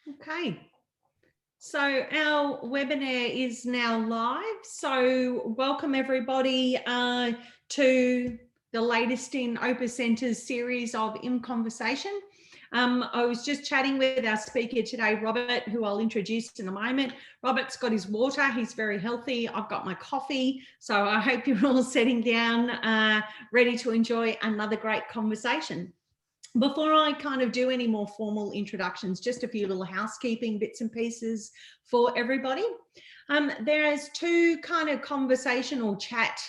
Okay, so our webinar is now live. So welcome everybody to the latest in Opus Centre's series of In Conversation. I was just chatting with our speaker today, Robert, who I'll introduce in a moment. Robert's got his water, he's very healthy. I've got my coffee. So I hope you're all sitting down, ready to enjoy another great conversation. Before I kind of do any more formal introductions, just a few little housekeeping bits and pieces for everybody. There's two kind of conversational chat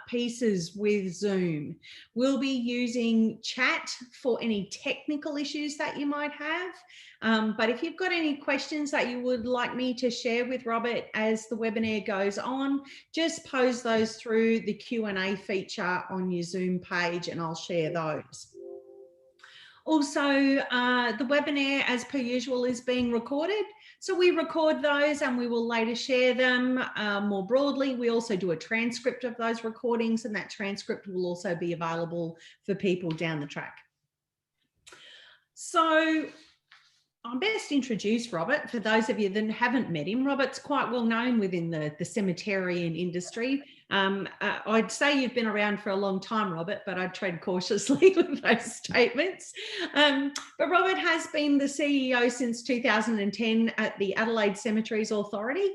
pieces with Zoom. We'll be using chat for any technical issues that you might have. But if you've got any questions that you would like me to share with Robert as the webinar goes on, just pose those through the Q&A feature on your Zoom page and I'll share those. Also, the webinar, as per usual, is being recorded. So we record those and we will later share them more broadly. We also do a transcript of those recordings, and that transcript will also be available for people down the track. So I'll best introduce Robert for those of you that haven't met him. Robert's quite well known within the cemeterian industry. I'd say you've been around for a long time, Robert, but I'd tread cautiously with those statements. But Robert has been the CEO since 2010 at the Adelaide Cemeteries Authority.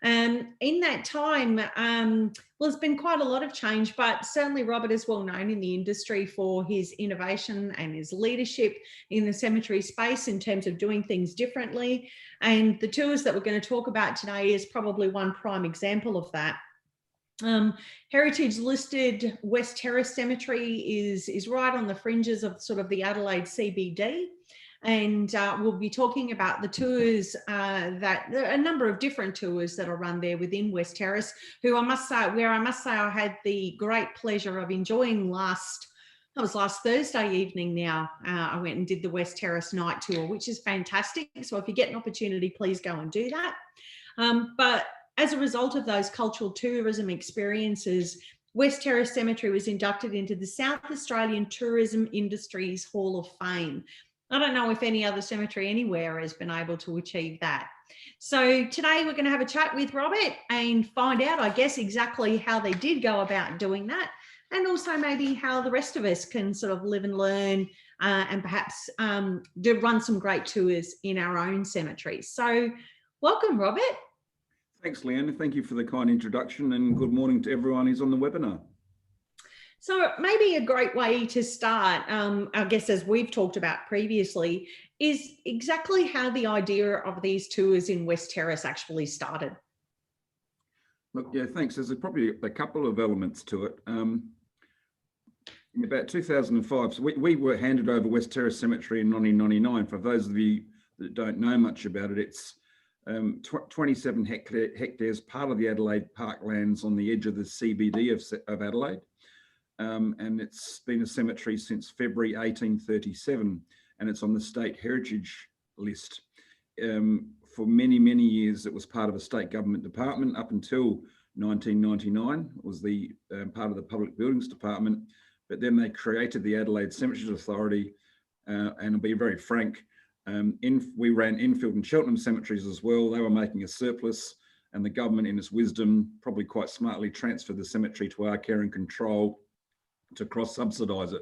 In that time, well, there's been quite a lot of change, but certainly Robert is well known in the industry for his innovation and his leadership in the cemetery space in terms of doing things differently. And the tours that we're going to talk about today is probably one prime example of that. Heritage listed West Terrace Cemetery is right on the fringes of sort of the Adelaide CBD. And we'll be talking about the tours a number of different tours that are run there within West Terrace, who I must say I had the great pleasure of enjoying last Thursday evening now. I went and did the West Terrace night tour, which is fantastic. So if you get an opportunity, please go and do that. But as a result of those cultural tourism experiences, West Terrace Cemetery was inducted into the South Australian Tourism Industries Hall of Fame. I don't know if any other cemetery anywhere has been able to achieve that. So today we're going to have a chat with Robert and find out, I guess, exactly how they did go about doing that, and also maybe how the rest of us can sort of live and learn and perhaps run some great tours in our own cemeteries. So welcome, Robert. Thanks, Leanne. Thank you for the kind introduction, and good morning to everyone who's on the webinar. So maybe a great way to start, I guess, as we've talked about previously, is exactly how the idea of these tours in West Terrace actually started. Look, yeah, thanks. There's probably a couple of elements to it. In about 2005, so we were handed over West Terrace Cemetery in 1999. For those of you that don't know much about it, it's 27 hectares, part of the Adelaide parklands on the edge of the CBD of Adelaide. And it's been a cemetery since February 1837, and it's on the state heritage list. For many, many years, it was part of a state government department up until 1999. It was the part of the Public Buildings Department, but then they created the Adelaide Cemeteries Authority, and I'll be very frank, we ran Enfield and Cheltenham cemeteries as well. They were making a surplus, and the government, in its wisdom, probably quite smartly transferred the cemetery to our care and control to cross-subsidise it.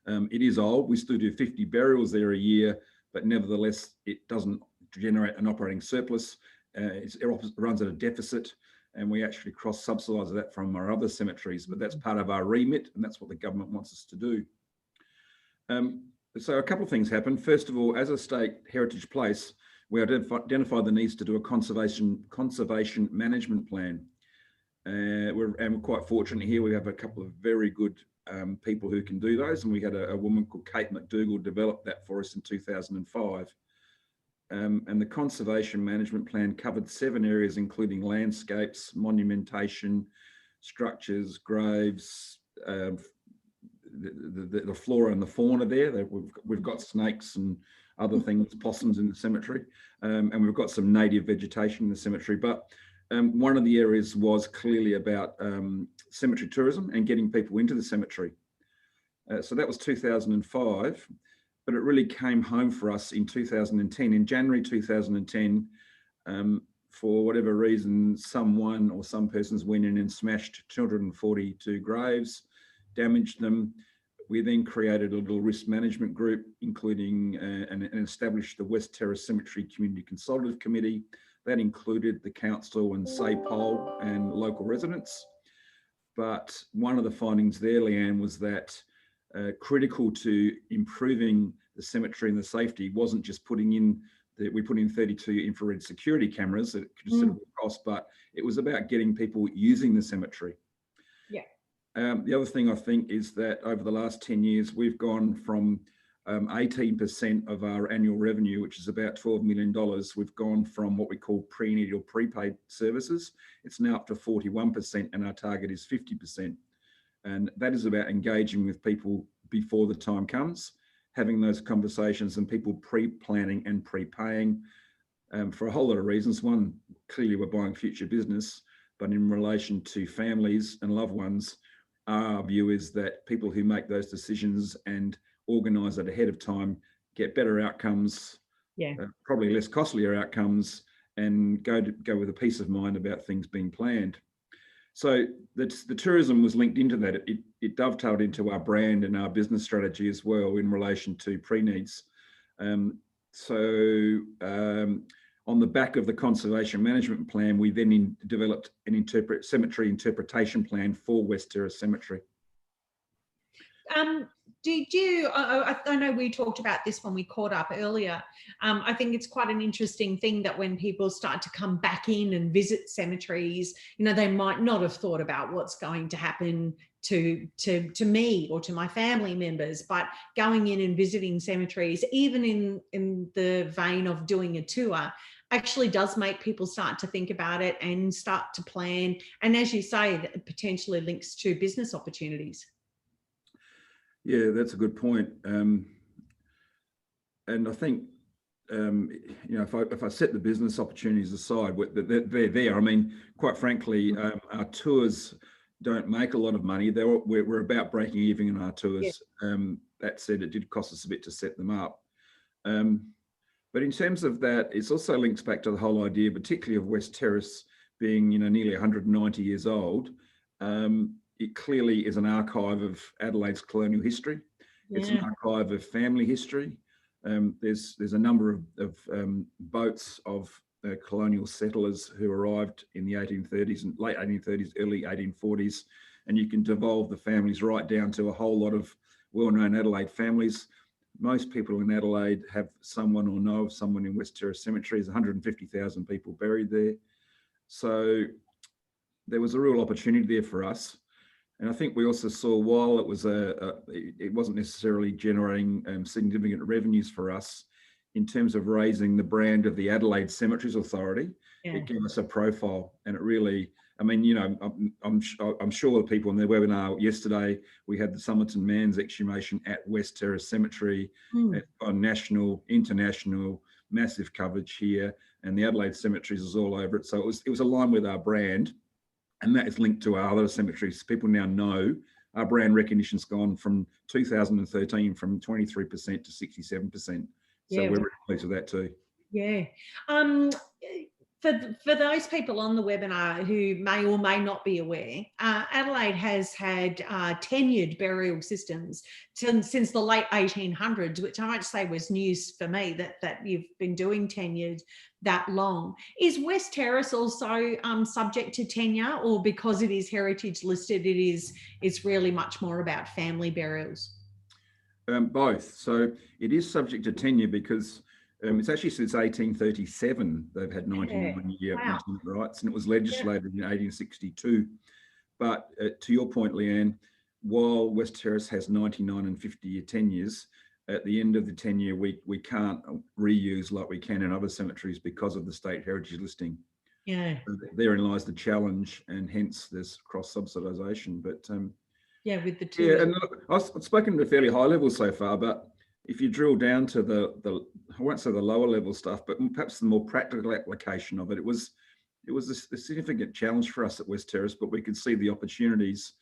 It is old. We still do 50 burials there a year, but nevertheless, it doesn't generate an operating surplus. It runs at a deficit, and we actually cross-subsidise that from our other cemeteries, but that's part of our remit, and that's what the government wants us to do. So a couple of things happened. First of all, as a state heritage place, we identified the needs to do a conservation management plan. We're quite fortunate here. We have a couple of very good people who can do those, and we had a woman called Kate McDougall develop that for us in 2005. And the conservation management plan covered 7 areas, including landscapes, monumentation, structures, graves, the flora and the fauna there. We've got snakes and other things, possums in the cemetery, and we've got some native vegetation in the cemetery. But one of the areas was clearly about cemetery tourism and getting people into the cemetery. So that was 2005. but it really came home for us in 2010. In January 2010, for whatever reason, someone or some persons went in and smashed 242 graves, damaged them. We then created a little risk management group, including and established the West Terrace Cemetery Community Consultative Committee. That included the council and SAPOL and local residents. But one of the findings there, Leanne, was that critical to improving the cemetery and the safety wasn't just putting in, we put in 32 infrared security cameras at considerable cost, but it was about getting people using the cemetery. Yeah. The other thing I think is that over the last 10 years, we've gone from 18% of our annual revenue, which is about $12 million. We've gone from what we call pre-need or prepaid services. It's now up to 41%, and our target is 50%. And that is about engaging with people before the time comes, having those conversations, and people pre-planning and prepaying for a whole lot of reasons. One, clearly we're buying future business, but in relation to families and loved ones, our view is that people who make those decisions and organise it ahead of time get better outcomes, probably less costlier outcomes, and go with a peace of mind about things being planned. So the tourism was linked into that. It dovetailed into our brand and our business strategy as well in relation to pre-needs. On the back of the conservation management plan, we then developed an cemetery interpretation plan for West Terrace Cemetery. Did you, I know we talked about this when we caught up earlier. I think it's quite an interesting thing that when people start to come back in and visit cemeteries, they might not have thought about what's going to happen to me or to my family members, but going in and visiting cemeteries, even in the vein of doing a tour, actually does make people start to think about it and start to plan. And as you say, that potentially links to business opportunities. Yeah, that's a good point. And I think, if I set the business opportunities aside, they're there. I mean, quite frankly, our tours don't make a lot of money. We're about breaking even in our tours. Yeah. That said, it did cost us a bit to set them up. But in terms of that, it also links back to the whole idea, particularly of West Terrace being, nearly 190 years old. It clearly is an archive of Adelaide's colonial history. Yeah. It's an archive of family history. There's a number of boats of colonial settlers who arrived in the 1830s and late 1830s, early 1840s, and you can devolve the families right down to a whole lot of well-known Adelaide families. Most people in Adelaide have someone or know of someone in West Terrace Cemetery. There's 150,000 people buried there. So there was a real opportunity there for us. And I think we also saw, while it was it wasn't necessarily generating significant revenues for us in terms of raising the brand of the Adelaide Cemeteries Authority, it gave us a profile. And it really, I mean, I'm sure the people in their webinar yesterday, we had the Somerton Man's exhumation at West Terrace Cemetery on national, international, massive coverage here, and the Adelaide Cemeteries is all over it. So it was aligned with our brand. And that is linked to our other cemeteries. People now know our brand recognition's gone from 2013 from 23% to 67%. So we're really pleased with that too. Yeah. For those people on the webinar who may or may not be aware, Adelaide has had tenured burial systems since the late 1800s, which I might say was news for me that you've been doing tenured that long. Is West Terrace also subject to tenure, or because it is heritage listed, it's really much more about family burials? Both. So it is subject to tenure because it's actually since 1837 they've had 99-year maintenance rights, and it was legislated in 1862. But to your point, Leanne, while West Terrace has 99 and 50-year tenures, at the end of the tenure, we can't reuse like we can in other cemeteries because of the state heritage listing. Yeah. So therein lies the challenge, and hence there's cross-subsidisation. But with the two. Yeah, and look, I've spoken to a fairly high level so far, but if you drill down to the I won't say the lower level stuff, but perhaps the more practical application of it, it was a significant challenge for us at West Terrace, but we could see the opportunities.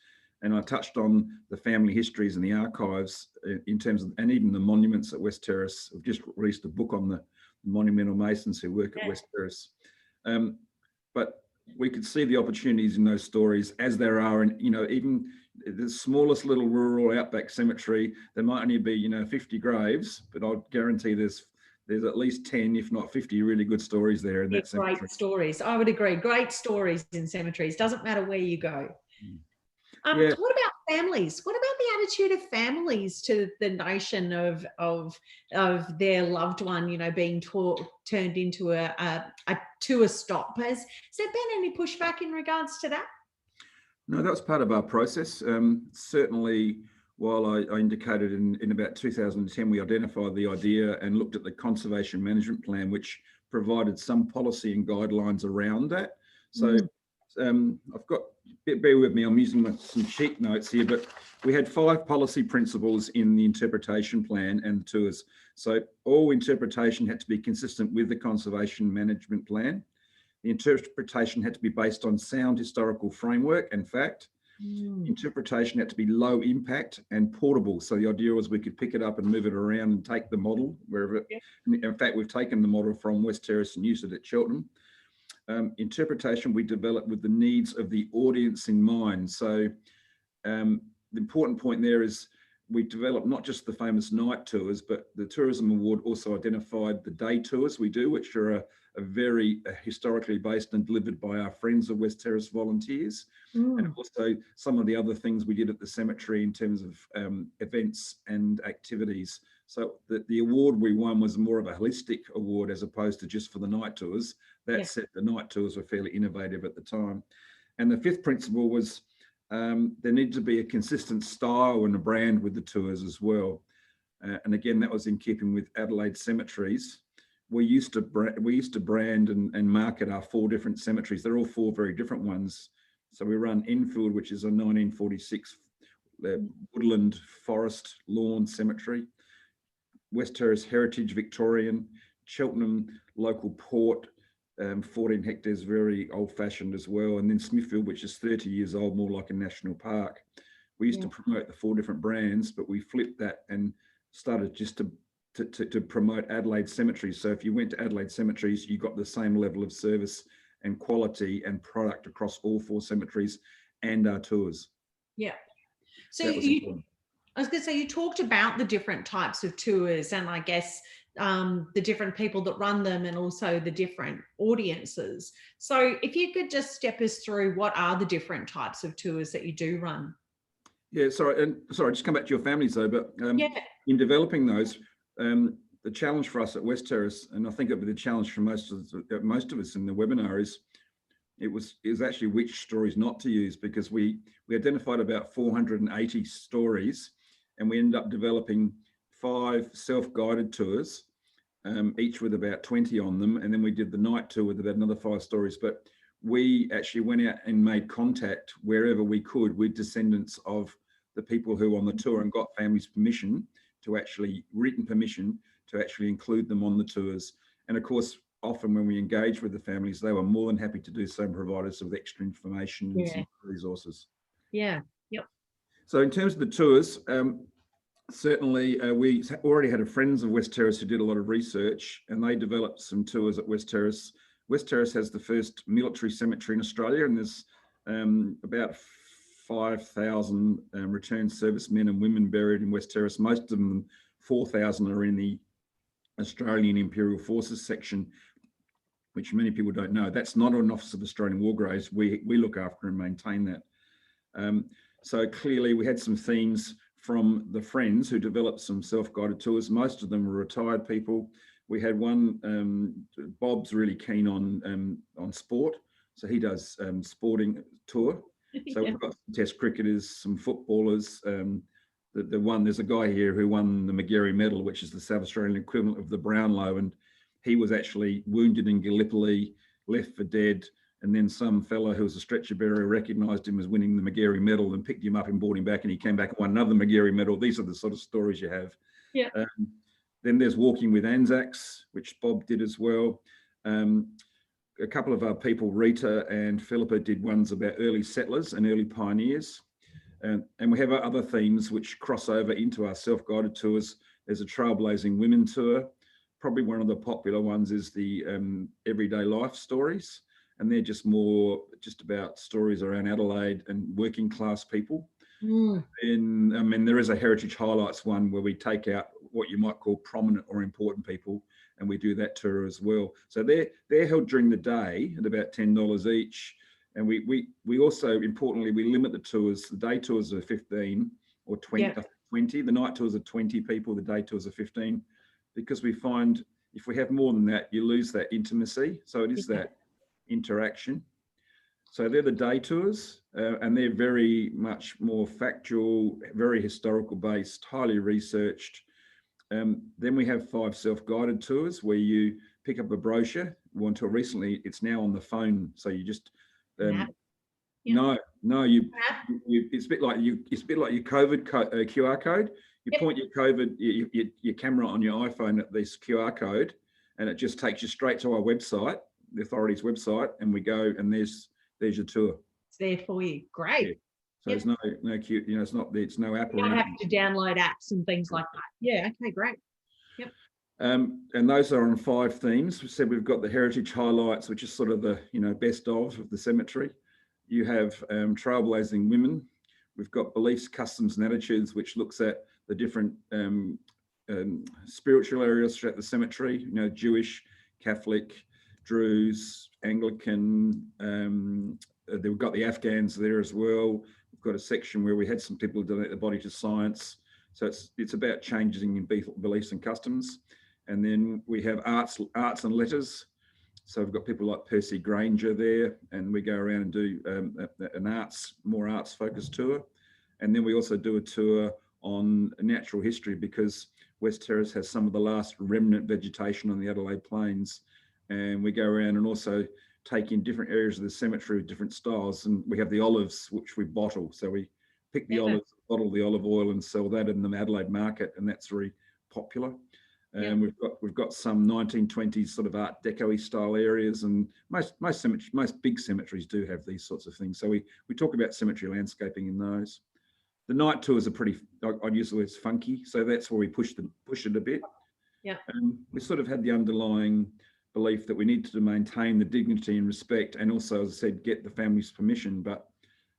And I touched on the family histories and the archives in terms of, and even the monuments at West Terrace. I've just released a book on the monumental masons who work at West Terrace. But we could see the opportunities in those stories as there are, and even the smallest little rural outback cemetery, there might only be 50 graves, but I'll guarantee there's at least 10, if not 50, really good stories there in that cemetery. Great stories. I would agree. Great stories in cemeteries. Doesn't matter where you go. Yeah. What about families? What about the attitude of families to the notion of their loved one, being turned into a tour stop? Has there been any pushback in regards to that? No, that was part of our process. Certainly, while I indicated in about 2010, we identified the idea and looked at the conservation management plan, which provided some policy and guidelines around that. So I've got, bear with me, I'm using some sheet notes here, but we had 5 policy principles in the interpretation plan and the tours. So all interpretation had to be consistent with the conservation management plan. The interpretation had to be based on sound historical framework and fact. Interpretation had to be low impact and portable. So the idea was we could pick it up and move it around and take the model wherever. In fact, we've taken the model from West Terrace and used it at Cheltenham. Interpretation we developed with the needs of the audience in mind. So the important point there is we developed not just the famous night tours, but the Tourism Award also identified the day tours we do, which are a very historically based and delivered by our Friends of West Terrace volunteers. And also some of the other things we did at the cemetery in terms of events and activities. So the award we won was more of a holistic award as opposed to just for the night tours. That said, the night tours were fairly innovative at the time. And the 5th principle was there needed to be a consistent style and a brand with the tours as well. And again, that was in keeping with Adelaide Cemeteries. We used to brand and market our 4 different cemeteries. They're all 4 very different ones. So we run Enfield, which is a 1946 woodland forest lawn cemetery. West Terrace Heritage Victorian, Cheltenham local port, 14 hectares, very old-fashioned as well, and then Smithfield, which is 30 years old, more like a national park. We used to promote the 4 different brands, but we flipped that and started just to promote Adelaide Cemeteries. So if you went to Adelaide Cemeteries, you got the same level of service and quality and product across all 4 cemeteries and our tours. Yeah. So I was going to say, you talked about the different types of tours and I guess the different people that run them and also the different audiences. So if you could just step us through what are the different types of tours that you do run? Yeah, sorry, just come back to your families though, but in developing those, the challenge for us at West Terrace, and I think it would be the challenge for most of us in the webinar, is it was actually which stories not to use, because we identified about 480 stories and we ended up developing 5 self-guided tours, each with about 20 on them. And then we did the night tour with about another 5 stories. But we actually went out and made contact wherever we could with descendants of the people who were on the tour and got families' permission to actually, written permission to actually include them on the tours. And of course, often when we engage with the families, they were more than happy to do so and provide us with extra information and some resources. Yeah. Yep. So in terms of the tours, certainly we already had a Friends of West Terrace who did a lot of research, and they developed some tours at West Terrace. West Terrace has the first military cemetery in Australia, and there's about 5,000 returned servicemen and women buried in West Terrace. Most of them, 4,000, are in the Australian Imperial Forces section, which many people don't know. That's not an Office of Australian War Graves. We look after and maintain that. So clearly we had some themes from the Friends who developed some self-guided tours. Most of them were retired people. We had one, Bob's really keen on sport. So he does sporting tour. So we've got some Test cricketers, some footballers. There's a guy here who won the Magarey Medal, which is the South Australian equivalent of the Brownlow, and he was actually wounded in Gallipoli, left for dead, and then some fellow who was a stretcher bearer recognised him as winning the Magarey Medal and picked him up and brought him back, and he came back and won another Magarey Medal. These are the sort of stories you have. Yeah. Then there's Walking with Anzacs, which Bob did as well. A couple of our people, Rita and Philippa, did ones about early settlers and early pioneers. And we have other themes which cross over into our self-guided tours. There's a Trailblazing Women tour. Probably one of the popular ones is the Everyday Life Stories. And they're just about stories around Adelaide and working class people. And I mean, there is a Heritage Highlights one where we take out what you might call prominent or important people, and we do that tour as well. So they're held during the day at about $10 each. And we also, importantly, we limit the tours. The day tours are 15 or 20, Yeah. 20. The night tours are 20 people. The day tours are 15, because we find if we have more than that, you lose that intimacy. So it is that interaction. So they're the day tours, and they're very much more factual, very historical based, highly researched. Then we have 5 self-guided tours where you pick up a brochure. Well, until recently, it's now on the phone. So you just no, it's a bit like your COVID QR code. You point your COVID your camera on your iPhone at this QR code, and it just takes you straight to our website, the authority's website, and we go, and there's your tour. It's there for you. Great. Yeah. So there's no cute, it's no app. You don't have to download apps and things like that. Yeah. Okay. Great. Yep. And those are on 5 themes. We said we've got the Heritage Highlights, which is sort of the best of the cemetery. You have Trailblazing Women. We've got Beliefs, Customs and Attitudes, which looks at the different spiritual areas throughout the cemetery. Jewish, Catholic, Druze, Anglican. We've got the Afghans there as well. We've got a section where we had some people donate their body to science. So it's about changes in beliefs and customs. And then we have arts and letters. So we've got people like Percy Granger there, and we go around and do an more arts focused tour. And then we also do a tour on natural history, because West Terrace has some of the last remnant vegetation on the Adelaide Plains. And we go around and also take in different areas of the cemetery with different styles. And we have the olives, which we bottle. So we pick the olives, bottle the olive oil, and sell that in the Adelaide market, and that's very popular. And we've got some 1920s sort of Art Deco-y style areas, and most big cemeteries do have these sorts of things. So we talk about cemetery landscaping in those. The night tours are pretty, I'd use the word funky. So that's where we push it a bit. Yeah. We sort of had the underlying belief that we need to maintain the dignity and respect, and also, as I said, get the family's permission. But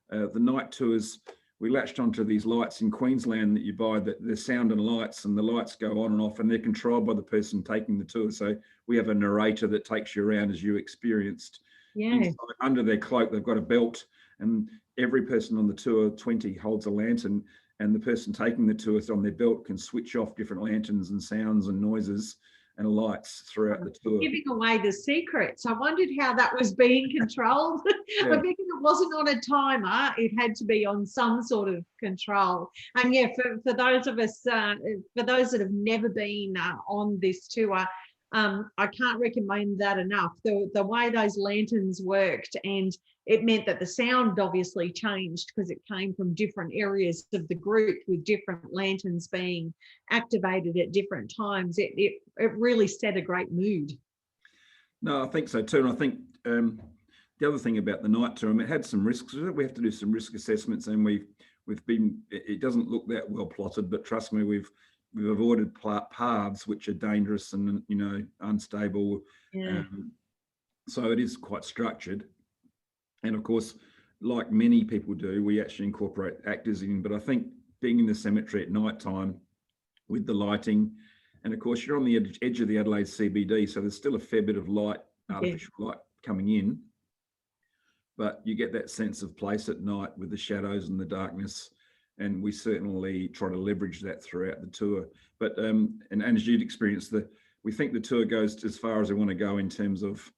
the night tours, we latched onto these lights in Queensland that you buy, that the sound and lights, and the lights go on and off, and they're controlled by the person taking the tour. So we have a narrator that takes you around as you experienced. Yeah. Inside, under their cloak, they've got a belt, and every person on the tour, 20, holds a lantern, and the person taking the tour on their belt can switch off different lanterns and sounds and noises and lights throughout the tour. Giving away the secrets. I wondered how that was being controlled. I think it wasn't on a timer. It had to be on some sort of control. And yeah, for those of us, for those that have never been on this tour, I can't recommend that enough. The way those lanterns worked, and it meant that the sound obviously changed because it came from different areas of the group, with different lanterns being activated at different times. It really set a great mood. No, I think so too. And I think the other thing about the night tour, it had some risks. We have to do some risk assessments, and we've been, it doesn't look that well plotted, but trust me, we've avoided paths which are dangerous and unstable. Yeah. So it is quite structured. And of course, like many people do, we actually incorporate actors in. But I think being in the cemetery at night time with the lighting, and of course you're on the edge of the Adelaide CBD, so there's still a fair bit of light, artificial light coming in. But you get that sense of place at night with the shadows and the darkness. And we certainly try to leverage that throughout the tour. But and as you'd experienced, we think the tour goes as far as we want to go in terms of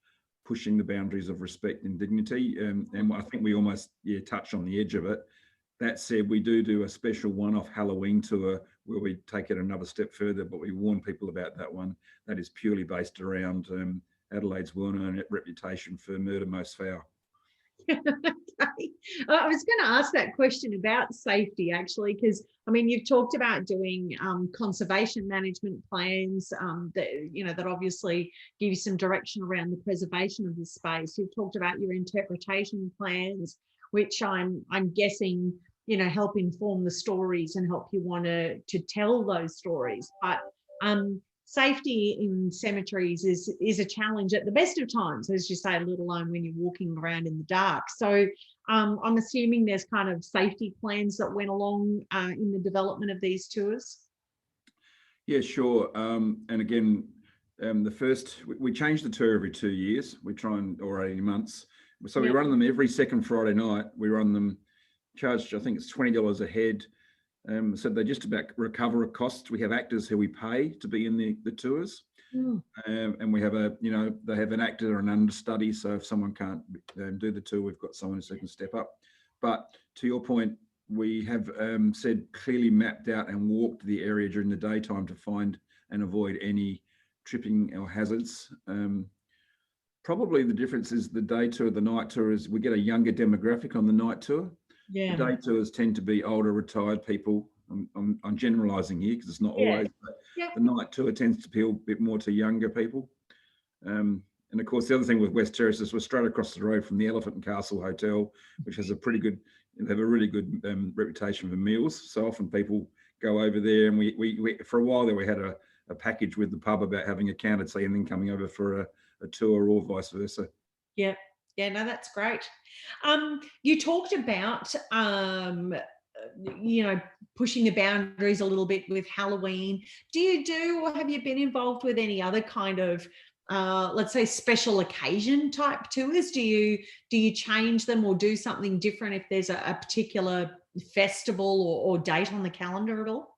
pushing the boundaries of respect and dignity. And I think we almost touch on the edge of it. That said, we do a special one-off Halloween tour where we take it another step further, but we warn people about that one. That is purely based around Adelaide's well-known reputation for murder most foul. Okay. I was going to ask that question about safety, actually, because I mean, you've talked about doing conservation management plans that obviously give you some direction around the preservation of the space. You've talked about your interpretation plans, which I'm guessing help inform the stories and help you want to tell those stories. But safety in cemeteries is a challenge at the best of times, as you say, let alone when you're walking around in the dark. So I'm assuming there's kind of safety plans that went along in the development of these tours. Yeah, sure. And again, we change the tour every 2 years. We try or 18 months. So we run them every second Friday night. We run them charged, I think it's $20 a head. So they just about recover costs. We have actors who we pay to be in the tours. And we have they have an actor or an understudy. So if someone can't do the tour, we've got someone who can step up. But to your point, we have said clearly mapped out and walked the area during the daytime to find and avoid any tripping or hazards. Probably the difference is the day tour, the night tour is we get a younger demographic on the night tour. Yeah. The day tours tend to be older, retired people. I'm generalising here because it's not always. But the night tour tends to appeal a bit more to younger people. And of course, the other thing with West Terrace is we're straight across the road from the Elephant and Castle Hotel, which has they have a really good reputation for meals. So often people go over there, and we for a while there we had a package with the pub about having a counter tea and then coming over for a tour or vice versa. Yeah. Yeah, no, that's great. You talked about, pushing the boundaries a little bit with Halloween. Do you do, or have you been involved with any other kind of, let's say, special occasion type tours? Do you change them or do something different if there's a particular festival or date on the calendar at all?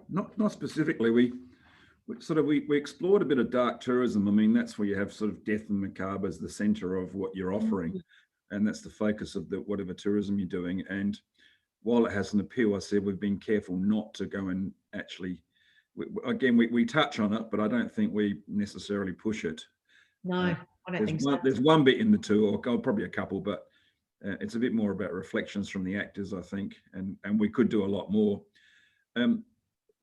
Not specifically. We explored a bit of dark tourism. I mean, that's where you have sort of death and macabre as the centre of what you're offering, and that's the focus of whatever tourism you're doing. And while it has an appeal, I said we've been careful not to go and actually. We touch on it, but I don't think we necessarily push it. No, I don't think so. There's one bit in the tour, or probably a couple, but it's a bit more about reflections from the actors, I think, and we could do a lot more.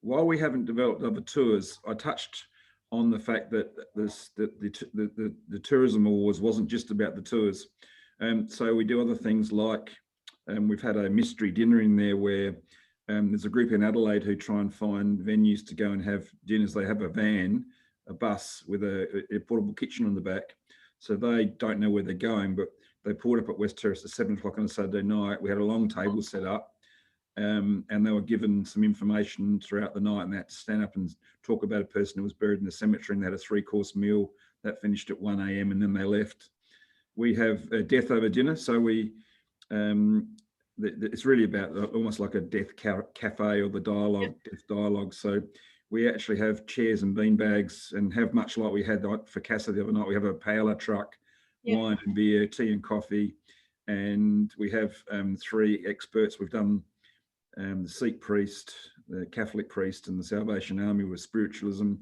While we haven't developed other tours, I touched on the fact that the tourism awards wasn't just about the tours. So we do other things like we've had a mystery dinner in there where there's a group in Adelaide who try and find venues to go and have dinners. They have a bus with a portable kitchen on the back. So they don't know where they're going, but they pulled up at West Terrace at 7 o'clock on a Saturday night. We had a long table set up. And they were given some information throughout the night, and they had to stand up and talk about a person who was buried in the cemetery, and they had a 3-course meal that finished at 1 a.m. and then they left. We have a death over dinner, so it's really about almost like a death cafe or the death dialogue. So we actually have chairs and bean bags and have much like we had for Casa the other night. We have a paella truck, wine and beer, tea and coffee, and we have 3 experts. We've done the Sikh priest, the Catholic priest, and the Salvation Army with spiritualism.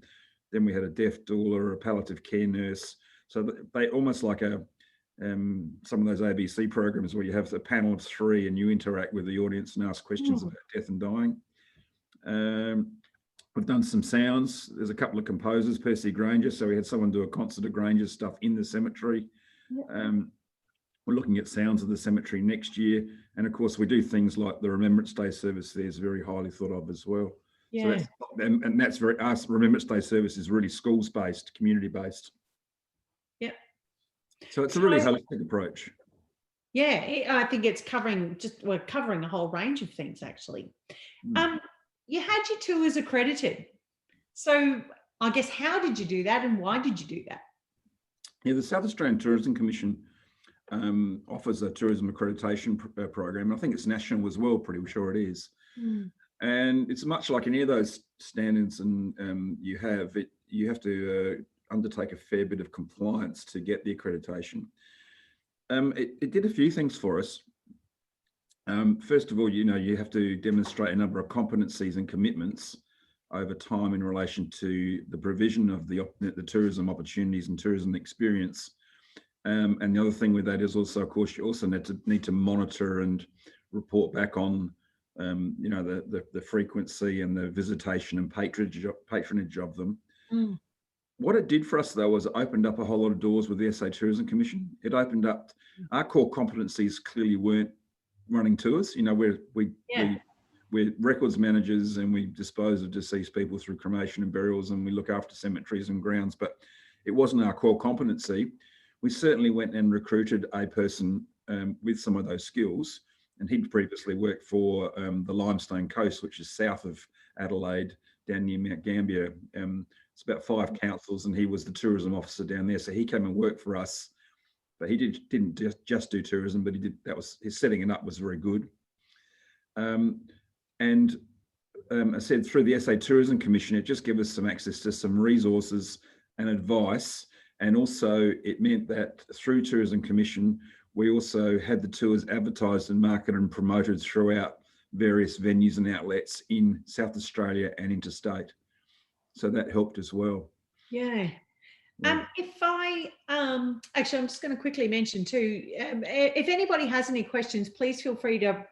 Then we had a death doula, a palliative care nurse. So they almost like some of those ABC programs where you have a panel of 3 and you interact with the audience and ask questions about death and dying. We've done some sounds. There's a couple of composers, Percy Granger. So we had someone do a concert of Granger's stuff in the cemetery. We're looking at sounds of the cemetery next year. And of course, we do things like the Remembrance Day service there is very highly thought of as well. Yeah. So that's very, us Remembrance Day service is really schools-based, community-based. Yep. So it's a really holistic approach. Yeah, I think it's we're covering a whole range of things, actually. You had your tours accredited. So I guess, how did you do that and why did you do that? Yeah, the South Australian Tourism Commission offers a tourism accreditation program. I think it's national as well, pretty sure it is. And it's much like any of those standards and you have to undertake a fair bit of compliance to get the accreditation. It did a few things for us. First of all, you have to demonstrate a number of competencies and commitments over time in relation to the provision of the tourism opportunities and tourism experience. And the other thing with that is also, of course, you also need to monitor and report back on, the frequency and the visitation and patronage of them. What it did for us, though, was it opened up a whole lot of doors with the SA Tourism Commission. It opened up our core competencies. Clearly weren't running tours. You know, we're records managers, and we dispose of deceased people through cremation and burials, and we look after cemeteries and grounds, but it wasn't our core competency. We certainly went and recruited a person with some of those skills, and he'd previously worked for the Limestone Coast, which is south of Adelaide, down near Mount Gambier. It's about 5 councils, and he was the tourism officer down there. So he came and worked for us, but he didn't just do tourism, but his setting it up was very good. I said through the SA Tourism Commission, it just gave us some access to some resources and advice. And also it meant that through Tourism Commission, we also had the tours advertised and marketed and promoted throughout various venues and outlets in South Australia and interstate. So that helped as well. Yeah. If I, actually, I'm just going to quickly mention too, if anybody has any questions, please feel free to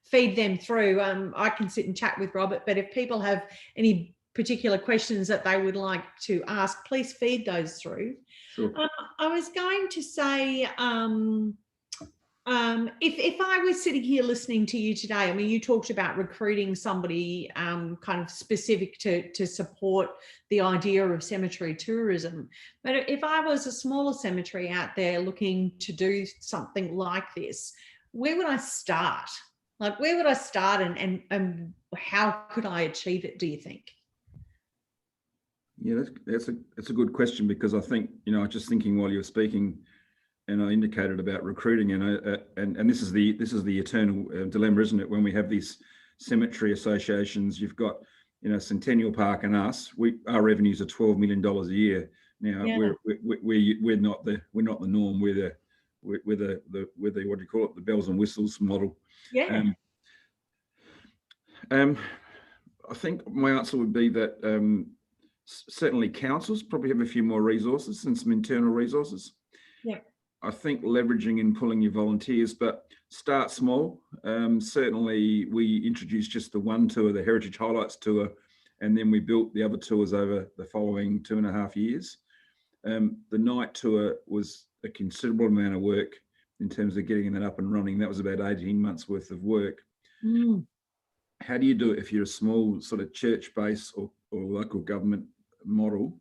feed them through. I can sit and chat with Robert, but if people have any particular questions that they would like to ask, please feed those through. Sure. I was going to say, if I was sitting here listening to you today, I mean, you talked about recruiting somebody kind of specific to support the idea of cemetery tourism. But if I was a smaller cemetery out there looking to do something like this, where would I start? Like, where would I start, and how could I achieve it, do you think? Yeah, that's a good question, because I think, you know, just thinking while you were speaking, and I indicated about recruiting, and this is the eternal dilemma, isn't it? When we have these cemetery associations, you've got, you know, Centennial Park and us. Our revenues are $12 million a year. Now we're not the norm. We're the what do you call it? The bells and whistles model. Yeah. I think my answer would be that certainly councils probably have a few more resources and some internal resources. Yeah. I think leveraging and pulling your volunteers, but start small. Certainly we introduced just the one tour, the Heritage Highlights tour, and then we built the other tours over the following 2.5 years. The night tour was a considerable amount of work in terms of getting that up and running. That was about 18 months worth of work. How do you do it if you're a small sort of church-based or local government model?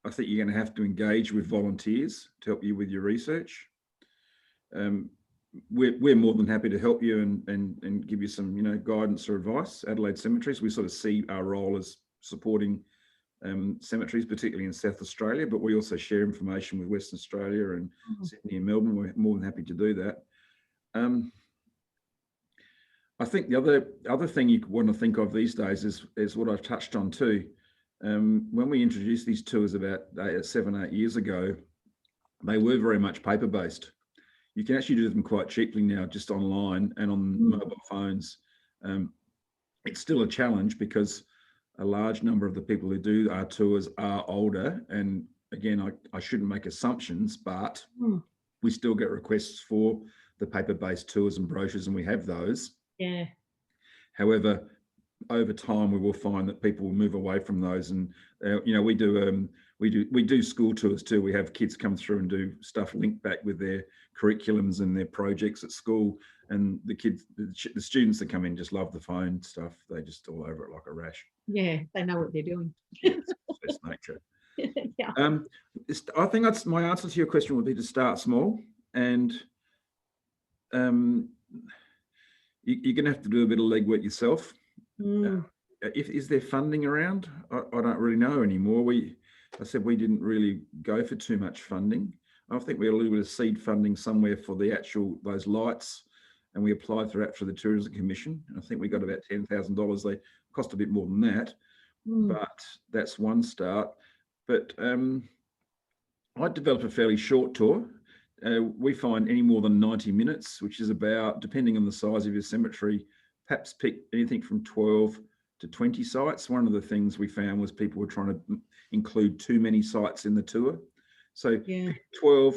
I think you're going to have to engage with volunteers to help you with your research. We're more than happy to help you and give you some, you know, guidance or advice. Adelaide Cemeteries, we sort of see our role as supporting cemeteries, particularly in South Australia, but we also share information with Western Australia and Sydney and Melbourne. We're more than happy to do that. I think the other thing you want to think of these days is what I've touched on too. When we introduced these tours about 7-8 years ago, they were very much paper-based. You can actually do them quite cheaply now, just online and on mobile phones. It's still a challenge because a large number of the people who do our tours are older. And again, I shouldn't make assumptions, but we still get requests for the paper-based tours and brochures, and we have those. Yeah. However, over time, we will find that people will move away from those, and you know, we do school tours too. We have kids come through and do stuff linked back with their curriculums and their projects at school, and the students that come in just love the phone stuff. They're just all over it like a rash. Yeah, they know what they're doing. It's first nature. Yeah. I think that's my answer to your question would be to start small, and you're going to have to do a bit of legwork yourself. Is there funding around? I don't really know anymore. I said we didn't really go for too much funding. I think we had a little bit of seed funding somewhere for those lights, and we applied for the Tourism Commission. I think we got about $10,000. They cost a bit more than that, but that's one start. But I developed a fairly short tour. We find any more than 90 minutes, which is about, depending on the size of your cemetery, perhaps pick anything from 12 to 20 sites. One of the things we found was people were trying to include too many sites in the tour. So 12,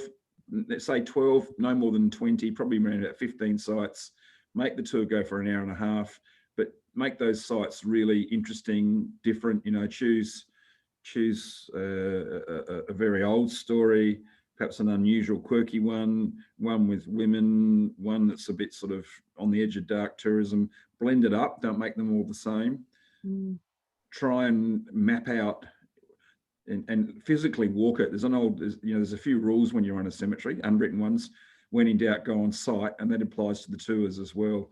let's say 12, no more than 20, probably around about 15 sites. Make the tour go for an hour and a half, but make those sites really interesting, different, you know, choose a very old story, perhaps an unusual, quirky one with women, one that's a bit sort of on the edge of dark tourism. Blend it up, don't make them all the same. Try and map out and physically walk it. There's a few rules when you're on a cemetery, unwritten ones. When in doubt, go on site, and that applies to the tours as well.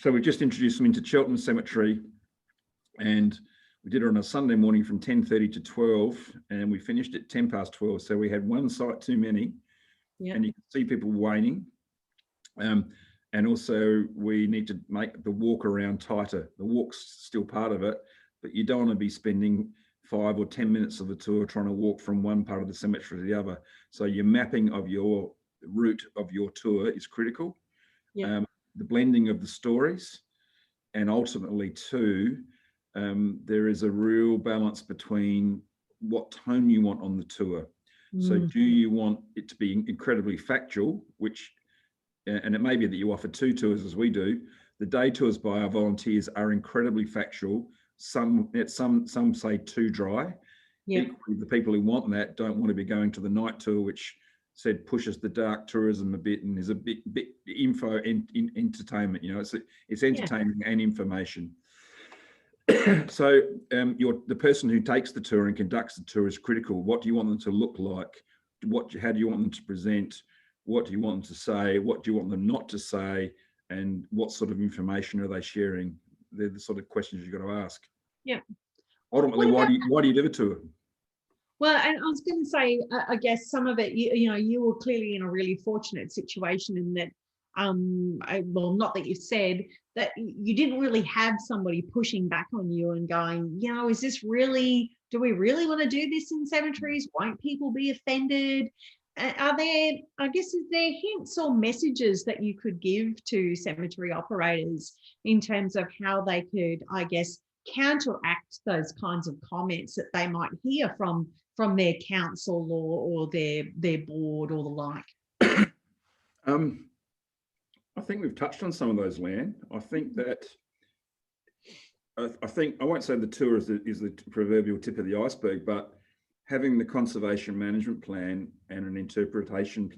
So we just introduced them into Cheltenham Cemetery, and we did it on a Sunday morning from 10:30 to 12, and we finished at 12:10. So we had one site too many, and you can see people waning. And also we need to make the walk around tighter. The walk's still part of it, but you don't want to be spending 5 or 10 minutes of the tour trying to walk from one part of the cemetery to the other. So your mapping of your route of your tour is critical. The blending of the stories, and ultimately too, there is a real balance between what tone you want on the tour. So do you want it to be incredibly factual, and it may be that you offer 2 tours as we do. The day tours by our volunteers are incredibly factual. Some say too dry. Equally, the people who want that don't want to be going to the night tour, which said pushes the dark tourism a bit and is a bit info and entertainment. It's entertainment and information. So the person who takes the tour and conducts the tour is critical. What do you want them to look like? How do you want them to present? What do you want them to say? What do you want them not to say? And what sort of information are they sharing? They're the sort of questions you've got to ask. Ultimately, why do you do a tour? Well, and I was going to say, I guess some of it, you were clearly in a really fortunate situation in that, not that you said that you didn't really have somebody pushing back on you and going, is this really, do we really want to do this in cemeteries? Won't people be offended? Is there hints or messages that you could give to cemetery operators in terms of how they could, I guess, counteract those kinds of comments that they might hear from their council or their board or the like? I think we've touched on some of those, Leanne. I think I won't say the tour is the proverbial tip of the iceberg, but having the conservation management plan and an interpretive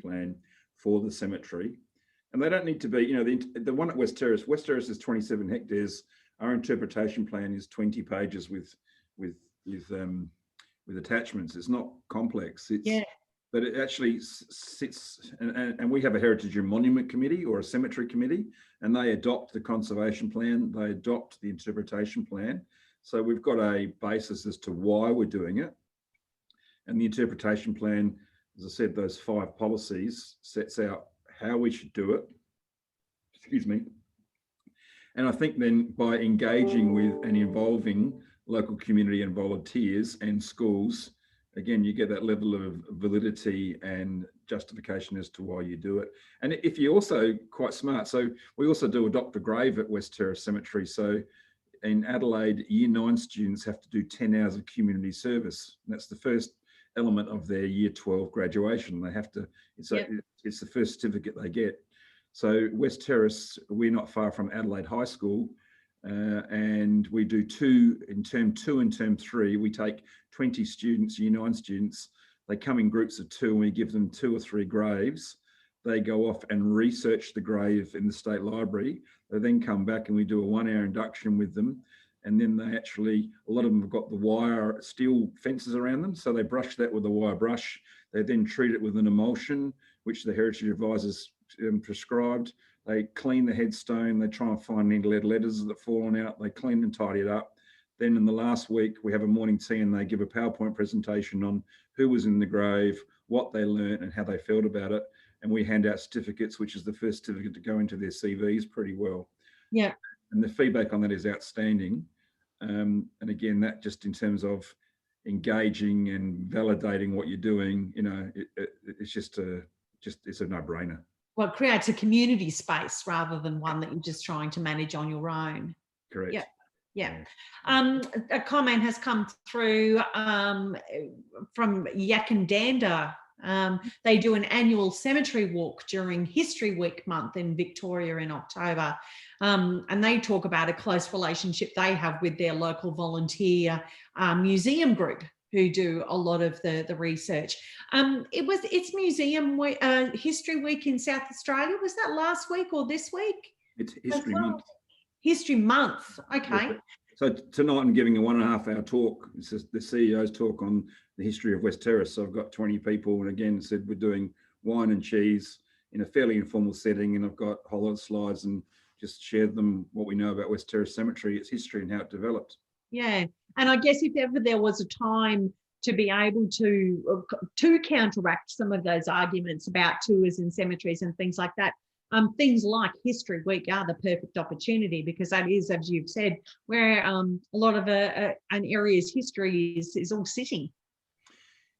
plan for the cemetery, and they don't need to be, the one at West Terrace is 27 hectares. Our interpretation plan is 20 pages with attachments. It's not complex. But it actually sits, and we have a heritage and monument committee or a cemetery committee, and they adopt the conservation plan, they adopt the interpretation plan. So we've got a basis as to why we're doing it. And the interpretation plan, as I said, those 5 policies sets out how we should do it. Excuse me. And I think then by engaging with and involving local community and volunteers and schools, again, you get that level of validity and justification as to why you do it. And if you're also quite smart, so we also do adopt a grave at West Terrace Cemetery. So in Adelaide, Year 9 students have to do 10 hours of community service. And that's the first element of their Year 12 graduation. They have to, it's the first certificate they get. So West Terrace, we're not far from Adelaide High School, and we do 2 in term 2 and term 3. We take 20 students, Year 9 students. They come in groups of 2, and we give them 2 or 3 graves. They go off and research the grave in the State Library. They then come back and we do a 1-hour induction with them. And then they actually, a lot of them have got the wire steel fences around them. So they brush that with a wire brush. They then treat it with an emulsion, which the heritage advisors prescribed. They clean the headstone. They try and find any lead letters that have fallen out. They clean and tidy it up. Then in the last week, we have a morning tea and they give a PowerPoint presentation on who was in the grave, what they learned and how they felt about it. And we hand out certificates, which is the first certificate to go into their CVs pretty well. Yeah. And the feedback on that is outstanding. And again, that just in terms of engaging and validating what you're doing, it's it's a no-brainer. Well, it creates a community space rather than one that you're just trying to manage on your own. Correct. Yeah. Yeah. A comment has come through from Yakandanda. They do an annual cemetery walk during History Week month in Victoria in October. And they talk about a close relationship they have with their local volunteer museum group who do a lot of the research. It's History Week in South Australia. Was that last week or this week? It's History Month. History Month. Okay. Yeah. So tonight I'm giving a 1.5 hour talk. It's just the CEO's talk on the history of West Terrace. So I've got 20 people, and again said we're doing wine and cheese in a fairly informal setting, and I've got a whole lot of slides and just shared them what we know about West Terrace Cemetery, its history and how it developed. Yeah, and I guess if ever there was a time to be able to counteract some of those arguments about tours and cemeteries and things like that, things like History Week are the perfect opportunity, because that is, as you've said, where a lot of an area's history is all sitting.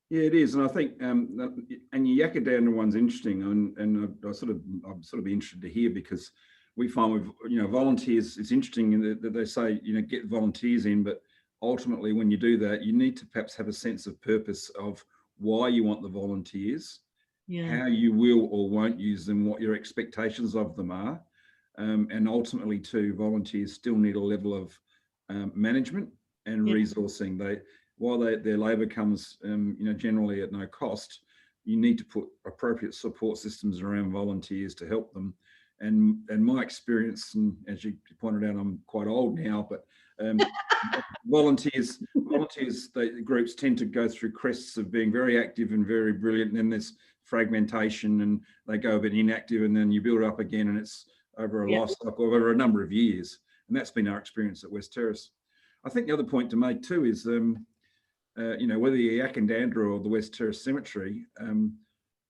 Yeah, it is, and I think and your Yakadanda one's interesting, and I'm sort of be interested to hear, because we find with volunteers, it's interesting that they say get volunteers in, but ultimately when you do that, you need to perhaps have a sense of purpose of why you want the volunteers, how you will or won't use them, what your expectations of them are, and ultimately too, volunteers still need a level of management and resourcing. While their labour comes generally at no cost, you need to put appropriate support systems around volunteers to help them. And my experience, and as you pointed out, I'm quite old now, but volunteers, the groups tend to go through crests of being very active and very brilliant, and then there's fragmentation and they go a bit inactive, and then you build it up again, and it's over a life cycle over a number of years. And that's been our experience at West Terrace. I think the other point to make too is whether you're Yakandandra or the West Terrace Cemetery,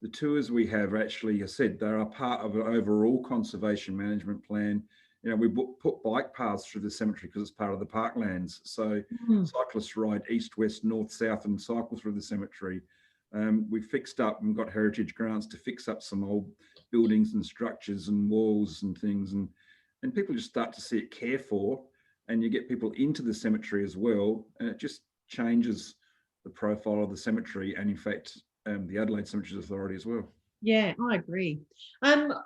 the tours we have actually, I said, they are part of an overall conservation management plan. We put bike paths through the cemetery because it's part of the parklands. So cyclists ride east, west, north, south, and cycle through the cemetery. We fixed up and got heritage grants to fix up some old buildings and structures and walls and things, and people just start to see it cared for, and you get people into the cemetery as well, and it just changes the profile of the cemetery, and in fact the Adelaide Cemeteries Authority as well. Yeah, I agree.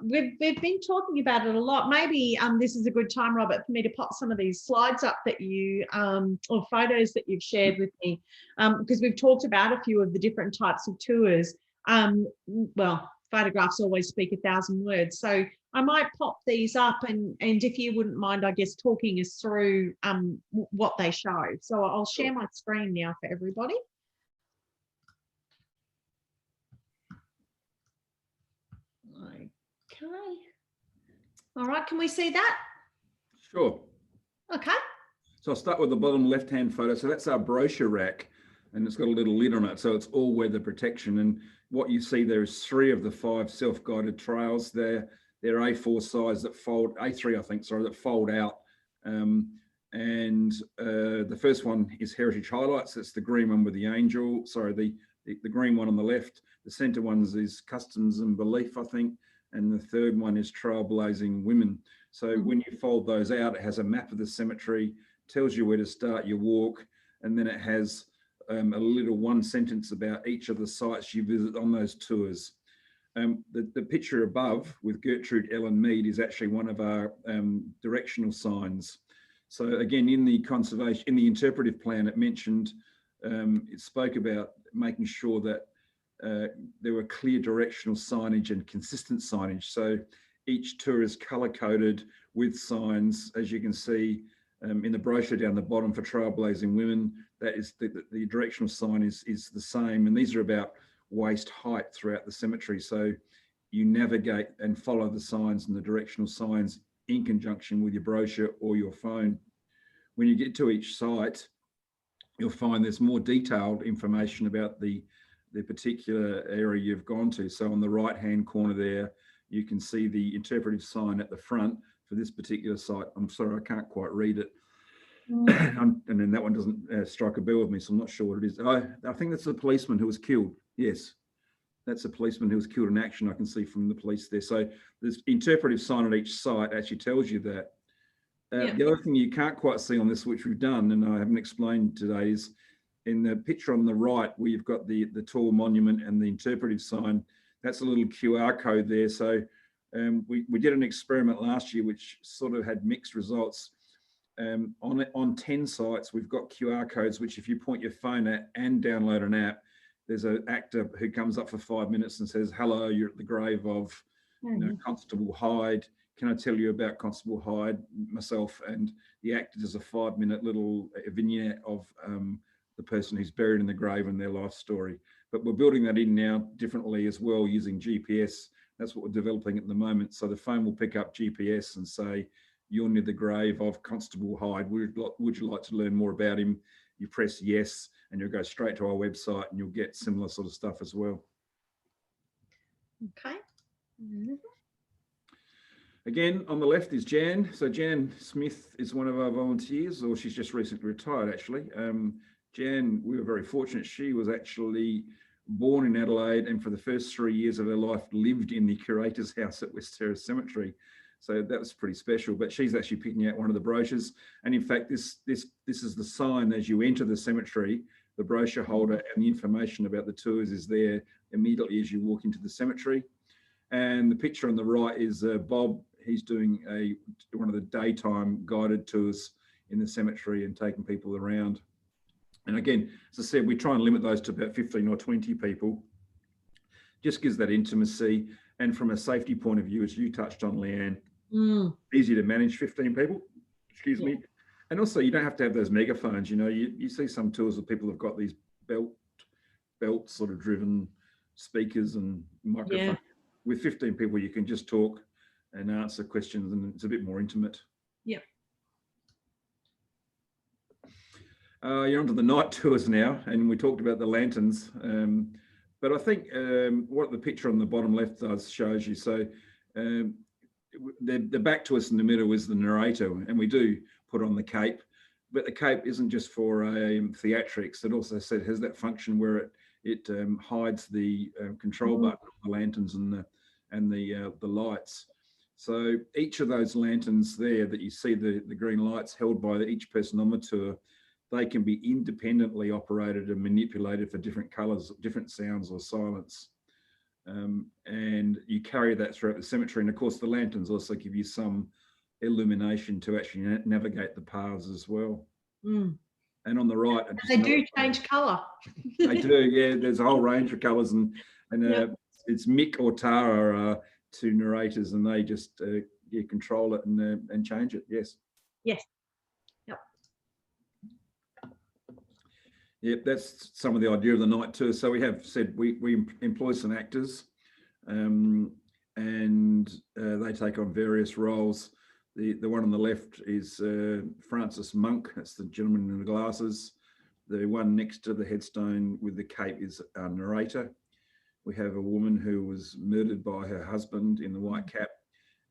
We've been talking about it a lot. Maybe this is a good time, Robert, for me to pop some of these slides up that you or photos that you've shared with me, because we've talked about a few of the different types of tours. Well, photographs always speak 1,000 words, so I might pop these up, and if you wouldn't mind, I guess, talking us through what they show. So I'll share my screen now for everybody. Okay. All right, can we see that? Sure. Okay. So I'll start with the bottom left-hand photo. So that's our brochure rack, and it's got a little lid on it, so it's all weather protection. And what you see there is 3 of the 5 self-guided trails. They're A4 size that fold, A3 I think, sorry, that fold out. The first one is Heritage Highlights. That's the green one with the angel. Sorry, the green one on the left. The centre ones is Customs and Belief, I think. And the third one is Trailblazing Women. So when you fold those out, it has a map of the cemetery, tells you where to start your walk, and then it has a little one sentence about each of the sites you visit on those tours. The picture above with Gertrude Ellen Mead is actually one of our directional signs. So again, in the interpretive plan, it mentioned, it spoke about making sure that there were clear directional signage and consistent signage. So each tour is color coded with signs, as you can see in the brochure down the bottom for Trailblazing Women. That is the directional sign is the same, and these are about waist height throughout the cemetery. So you navigate and follow the signs and the directional signs in conjunction with your brochure or your phone. When you get to each site, you'll find there's more detailed information about the particular area you've gone to. So on the right-hand corner there, you can see the interpretive sign at the front for this particular site. I'm sorry, I can't quite read it. And then that one doesn't strike a bell with me, so I'm not sure what it is. I think that's a policeman who was killed. Yes, that's a policeman who was killed in action. I can see from the police there. So this interpretive sign at each site actually tells you that. The other thing you can't quite see on this, which we've done, and I haven't explained today, is in the picture on the right where you've got the tall monument and the interpretive sign. That's a little QR code there. So we did an experiment last year which sort of had mixed results. On 10 sites, we've got QR codes, which if you point your phone at and download an app, there's an actor who comes up for 5 minutes and says, hello, you're at the grave of Constable Hyde. Can I tell you about Constable Hyde, myself? And the actor does a 5-minute little vignette of the person who's buried in the grave and their life story. But we're building that in now differently as well using GPS. That's what we're developing at the moment. So the phone will pick up GPS and say, you're near the grave of Constable Hyde. Would you like to learn more about him? You press yes, and you'll go straight to our website and you'll get similar sort of stuff as well. Okay. Again, on the left is Jan. So Jan Smith is one of our volunteers, or she's just recently retired actually. Jan, we were very fortunate. She was actually born in Adelaide and for the first 3 years of her life lived in the curator's house at West Terrace Cemetery. So that was pretty special, but she's actually picking out one of the brochures. And in fact, this is the sign as you enter the cemetery. The brochure holder and the information about the tours is there immediately as you walk into the cemetery. And the picture on the right is Bob. He's doing one of the daytime guided tours in the cemetery and taking people around. And again, as I said, we try and limit those to about 15 or 20 people. Just gives that intimacy. And from a safety point of view, as you touched on, Leanne, easy to manage 15 people, excuse me. And also you don't have to have those megaphones. You know, you see some tours where people have got these belt sort of driven speakers and microphones. Yeah. With 15 people, you can just talk and answer questions and it's a bit more intimate. Yep. You're onto the night tours now, and we talked about the lanterns. But I think what the picture on the bottom left does shows you. So the back to us in the middle is the narrator, and we do put on the cape, but the cape isn't just for theatrics. It also has that function where it hides the control button of the lanterns and the lights. So each of those lanterns there that you see the green lights held by each person on the tour, they can be independently operated and manipulated for different colours, different sounds or silence. And you carry that throughout the cemetery. And of course, the lanterns also give you some illumination to actually navigate the paths as well. And on the right, they do change colour. They do, yeah. There's a whole range of colours, and it's Mick or Tara two narrators, and they just control it and change it. Yes. Yes. Yep. Yep, that's some of the idea of the night tour. So we have said we employ some actors, and they take on various roles. The one on the left is Francis Monk. That's the gentleman in the glasses. The one next to the headstone with the cape is our narrator. We have a woman who was murdered by her husband in the white cap.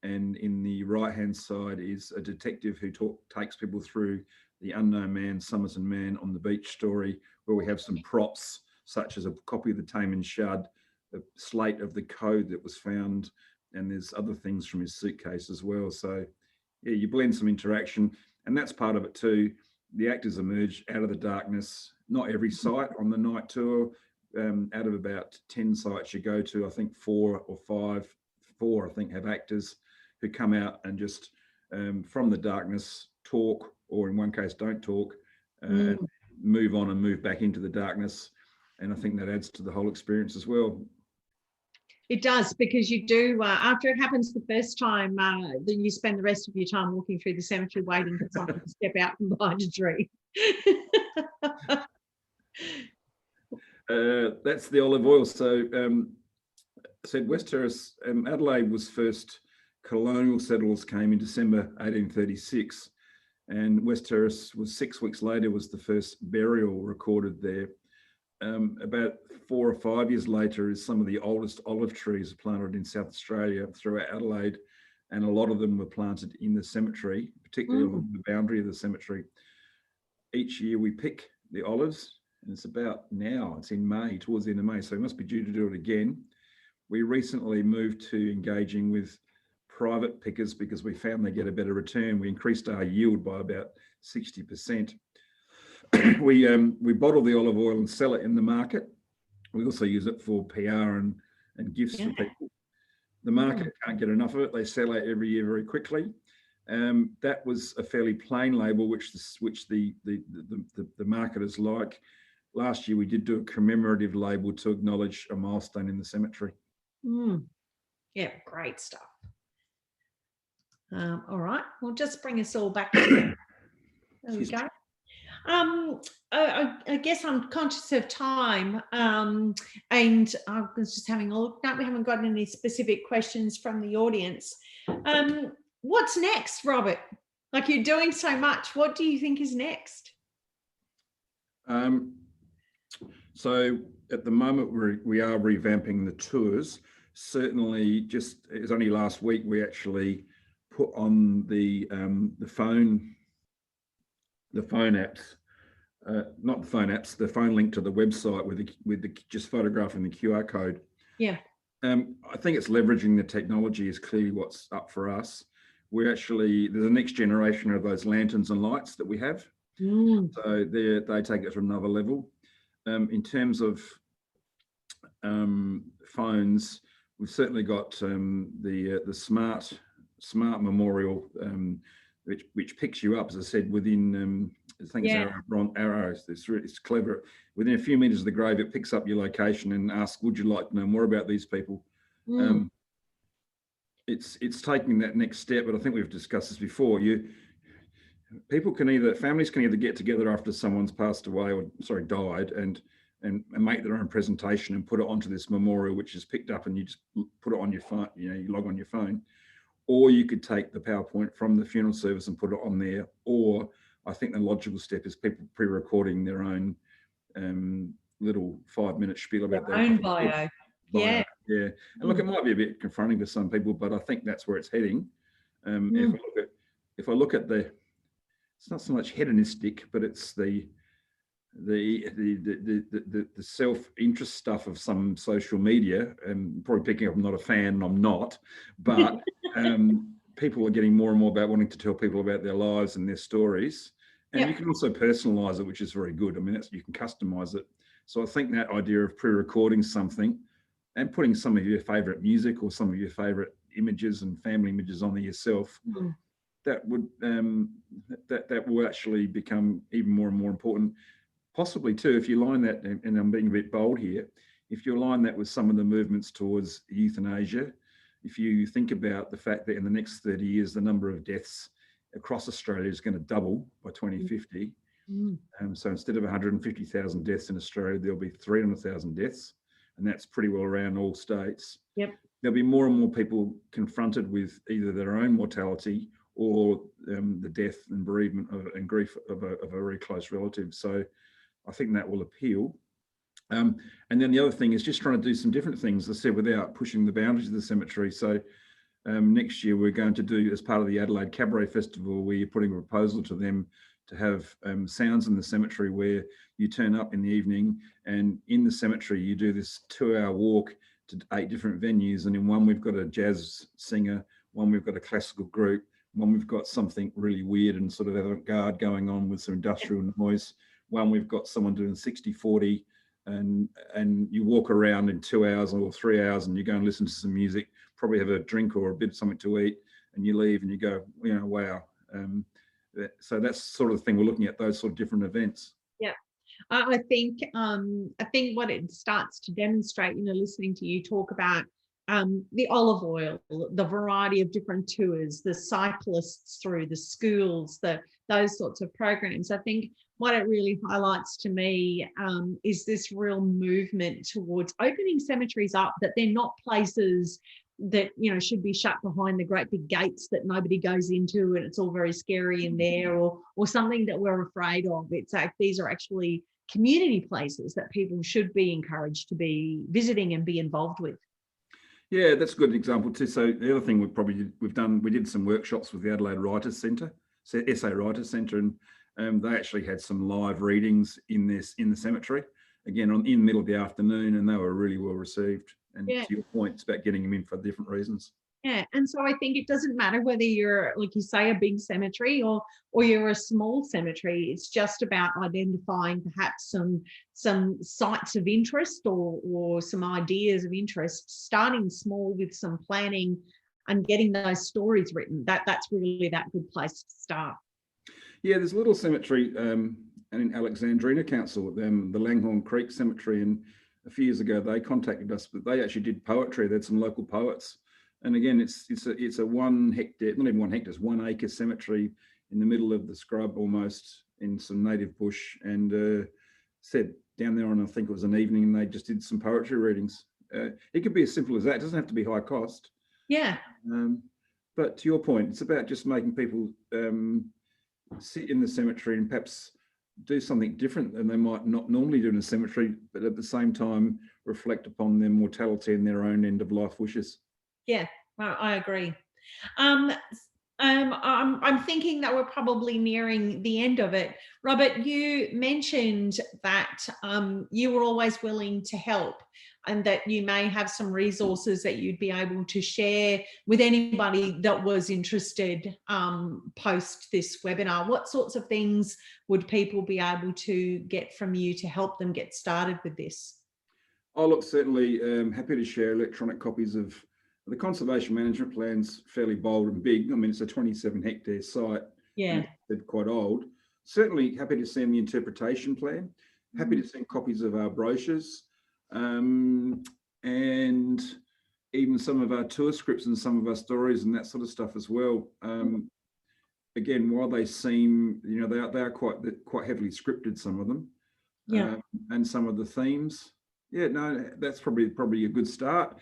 And in the right-hand side is a detective who takes people through the Unknown Man, Somerton Man on the Beach story, where we have some props, such as a copy of the Taman Shud, a slate of the code that was found, and there's other things from his suitcase as well. So yeah, you blend some interaction, and that's part of it too. The actors emerge out of the darkness. Not every site on the night tour. Out of about 10 sites you go to, I think 4 I think have actors who come out and just from the darkness talk, or in one case don't talk, and move on and move back into the darkness. And I think that adds to the whole experience as well. It does, because you do, after it happens the first time, then you spend the rest of your time walking through the cemetery waiting for someone to step out from behind a tree. That's the olive oil. So said West Terrace, Adelaide was first colonial settlers came in December 1836, and West Terrace was 6 weeks later was the first burial recorded there. About 4 or 5 years later is some of the oldest olive trees planted in South Australia throughout Adelaide, and a lot of them were planted in the cemetery, particularly along the boundary of the cemetery. Each year we pick the olives, and it's about now, it's in May, towards the end of May, so we must be due to do it again. We recently moved to engaging with private pickers because we found they get a better return. We increased our yield by about 60%. We bottle the olive oil and sell it in the market. We also use it for PR and gifts for people. The market can't get enough of it. They sell out every year very quickly. That was a fairly plain label, which the marketers like. Last year, we did do a commemorative label to acknowledge a milestone in the cemetery. Yeah, great stuff. All right, we'll just bring us all back to there we go. I guess I'm conscious of time, and I was just having a look. No, we haven't got any specific questions from the audience. What's next, Robert? Like, you're doing so much. What do you think is next? So at the moment, we are revamping the tours. Certainly, it was only last week we actually put on the phone apps, not the phone apps, the phone link to the website with the just photographing the QR code. Yeah. I think it's leveraging the technology is clearly what's up for us. There's a next generation of those lanterns and lights that we have. So they take it to another level. In terms of phones, we've certainly got the smart memorial, which picks you up, as I said, within I think it's arrows. It's clever. Within a few meters of the grave, it picks up your location and asks, "Would you like to know more about these people?" It's taking that next step, but I think we've discussed this before. Families can either get together after someone's passed away or died and make their own presentation and put it onto this memorial, which is picked up and you just put it on your phone, you log on your phone, or you could take the PowerPoint from the funeral service and put it on there. Or I think the logical step is people pre-recording their own little 5-minute spiel about their own bio. Yeah. And look, it might be a bit confronting to some people, but I think that's where it's heading. If I look at it's not so much hedonistic, but it's the self-interest stuff of some social media, and probably picking up I'm not a fan, and I'm not, but people are getting more and more about wanting to tell people about their lives and their stories. And you can also personalize it, which is very good. I mean, you can customize it. So I think that idea of pre-recording something and putting some of your favorite music or some of your favorite images and family images on there yourself, that will actually become even more and more important. Possibly too, if you line that, and I'm being a bit bold here, if you align that with some of the movements towards euthanasia, if you think about the fact that in the next 30 years, the number of deaths across Australia is going to double by 2050. So instead of 150,000 deaths in Australia, there'll be 300,000 deaths, and that's pretty well around all states. There'll be more and more people confronted with either their own mortality or the death and bereavement and grief of a very close relative. So I think that will appeal. And then the other thing is just trying to do some different things, as I said, without pushing the boundaries of the cemetery. So next year we're going to do, as part of the Adelaide Cabaret Festival, we're putting a proposal to them to have sounds in the cemetery where you turn up in the evening and in the cemetery you do this 2-hour walk to 8 different venues. And in one we've got a jazz singer, one we've got a classical group, one we've got something really weird and sort of avant-garde going on with some industrial noise. One we've got someone doing 60-40, and you walk around in 2 hours or 3 hours and you go and listen to some music, probably have a drink or a bit of something to eat, and you leave and you go, wow. So that's sort of the thing we're looking at, those sort of different events. Yeah. I think what it starts to demonstrate, listening to you talk about the olive oil, the variety of different tours, the cyclists through the schools, those sorts of programs. I think what it really highlights to me is this real movement towards opening cemeteries up, that they're not places that should be shut behind the great big gates that nobody goes into and it's all very scary in there, or something that we're afraid of. It's like these are actually community places that people should be encouraged to be visiting and be involved with. Yeah, that's a good example too. So the other thing we did some workshops with the Adelaide Writers Centre, SA Writers Centre, and they actually had some live readings in the cemetery, again in the middle of the afternoon, and they were really well received. And to your point, it's about getting them in for different reasons. Yeah, and so I think it doesn't matter whether you're, like you say, a big cemetery or you're a small cemetery. It's just about identifying perhaps some sites of interest or some ideas of interest, starting small with some planning, and getting those stories written, that's really that good place to start. Yeah, there's a little cemetery in Alexandrina Council, the Langhorne Creek Cemetery, and a few years ago they contacted us, but they actually did poetry. They had some local poets, and again, it's a 1 hectare, not even 1 hectare, it's 1 acre cemetery in the middle of the scrub, almost in some native bush, and said down there on, I think it was an evening, and they just did some poetry readings. It could be as simple as that. It doesn't have to be high cost. Yeah. But to your point, it's about just making people sit in the cemetery and perhaps do something different than they might not normally do in a cemetery, but at the same time reflect upon their mortality and their own end of life wishes. Yeah, well, I agree. I'm thinking that we're probably nearing the end of it. Robert, you mentioned that you were always willing to help, and that you may have some resources that you'd be able to share with anybody that was interested post this webinar. What sorts of things would people be able to get from you to help them get started with this? Oh, look, certainly happy to share electronic copies of the conservation management plan's fairly bold and big. I mean, it's a 27 hectare site. Yeah. It's quite old. Certainly happy to send the interpretation plan. Happy to send copies of our brochures, and even some of our tour scripts and some of our stories and that sort of stuff as well. Again, while they seem, you know, they are quite heavily scripted, some of them. Yeah. And some of the themes. Yeah, no, that's probably a good start.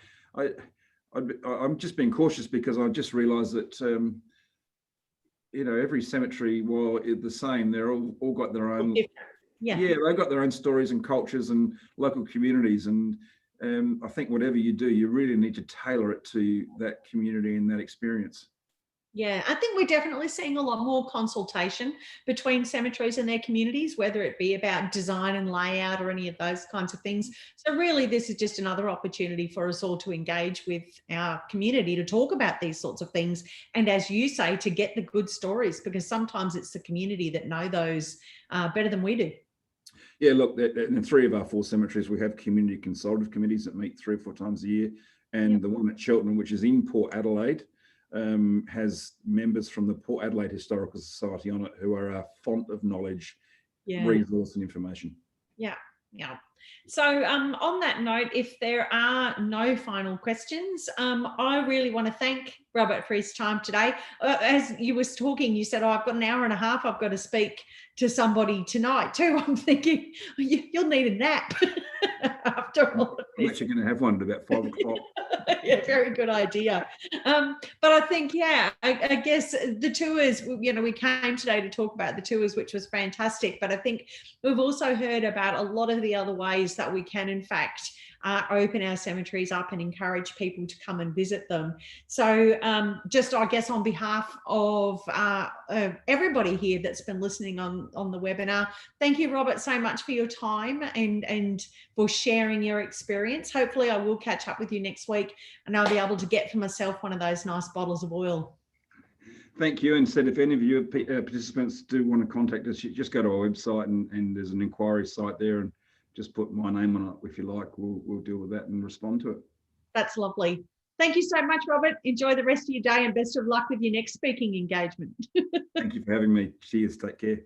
I'm just being cautious because I just realised that you know, every cemetery, while it's the same, they're all got their own. Yeah, they've got their own stories and cultures and local communities, and I think whatever you do, you really need to tailor it to that community and that experience. Yeah, I think we're definitely seeing a lot more consultation between cemeteries and their communities, whether it be about design and layout or any of those kinds of things. So really, this is just another opportunity for us all to engage with our community, to talk about these sorts of things. And as you say, to get the good stories, because sometimes it's the community that know those better than we do. Yeah, look, in 3 of our 4 cemeteries, we have community consultative committees that meet 3 or 4 times a year. And the one at Cheltenham, which is in Port Adelaide, has members from the Port Adelaide Historical Society on it, who are our font of knowledge, resource and information. Yeah. So on that note, if there are no final questions, I really want to thank Robert for his time today. As you was talking, you said, I've got an hour and a half, I've got to speak to somebody tonight too. I'm thinking, you'll need a nap after all of this. I'm actually going to have one at about 5 o'clock. Yeah, very good idea. But I think, I guess the tours, you know, we came today to talk about the tours, which was fantastic. But I think we've also heard about a lot of the other ways that we can, in fact, open our cemeteries up and encourage people to come and visit them. So just, I guess, on behalf of everybody here that's been listening on the webinar, thank you, Robert, so much for your time and for sharing your experience. Hopefully I will catch up with you next week and I'll be able to get for myself one of those nice bottles of oil. Thank you. And said, if any of you participants do want to contact us, you just go to our website and there's an inquiry site there, and just put my name on it if you like. We'll deal with that and respond to it. That's lovely. Thank you so much, Robert. Enjoy the rest of your day and best of luck with your next speaking engagement. Thank you for having me. Cheers. Take care.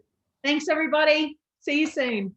Thanks, everybody. See you soon.